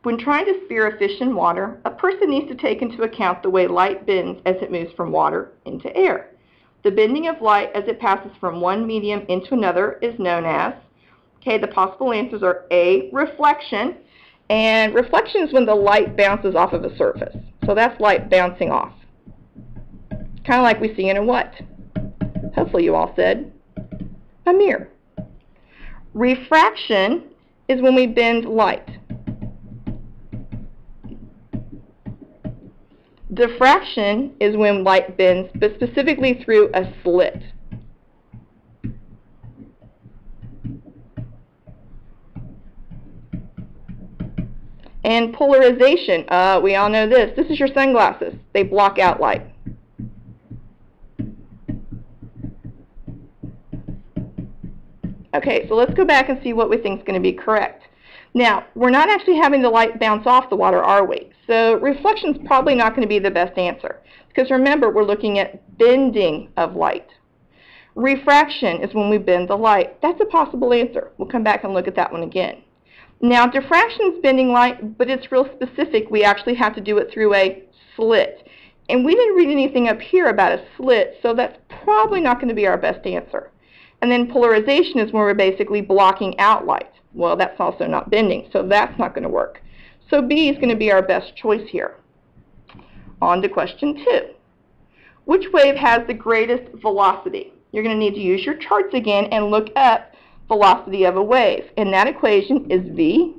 When trying to steer a fish in water, a person needs to take into account the way light bends as it moves from water into air. The bending of light as it passes from one medium into another is known as, okay, the possible answers are A, reflection, and reflection is when the light bounces off of a surface. So that's light bouncing off. Kind of like we see in a what? Hopefully you all said a mirror. Refraction is when we bend light. Diffraction is when light bends, but specifically through a slit. And polarization, we all know this. This is your sunglasses. They block out light. Okay, so let's go back and see what we think is going to be correct. Now, we're not actually having the light bounce off the water, are we? So reflection is probably not going to be the best answer, because remember, we're looking at bending of light. Refraction is when we bend the light. That's a possible answer. We'll come back and look at that one again. Now, diffraction is bending light, but it's real specific. We actually have to do it through a slit. And we didn't read anything up here about a slit, so that's probably not going to be our best answer. And then polarization is when we're basically blocking out light. Well, that's also not bending, so that's not going to work. So B is going to be our best choice here. On to question 2. Which wave has the greatest velocity? You're going to need to use your charts again and look up velocity of a wave. And that equation is V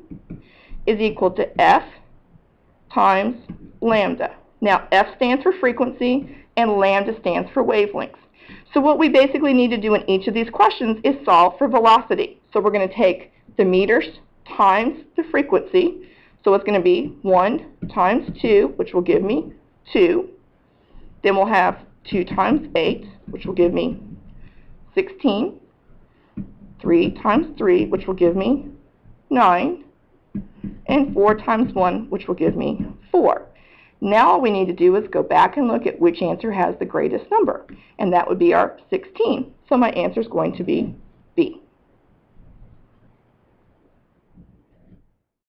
is equal to F times lambda. Now, F stands for frequency and lambda stands for wavelength. So what we basically need to do in each of these questions is solve for velocity. So we're going to take the meters times the frequency. So it's going to be 1 times 2, which will give me 2. Then we'll have 2 times 8, which will give me 16. 3 times 3, which will give me 9. And 4 times 1, which will give me 4. Now all we need to do is go back and look at which answer has the greatest number. And that would be our 16. So my answer is going to be B.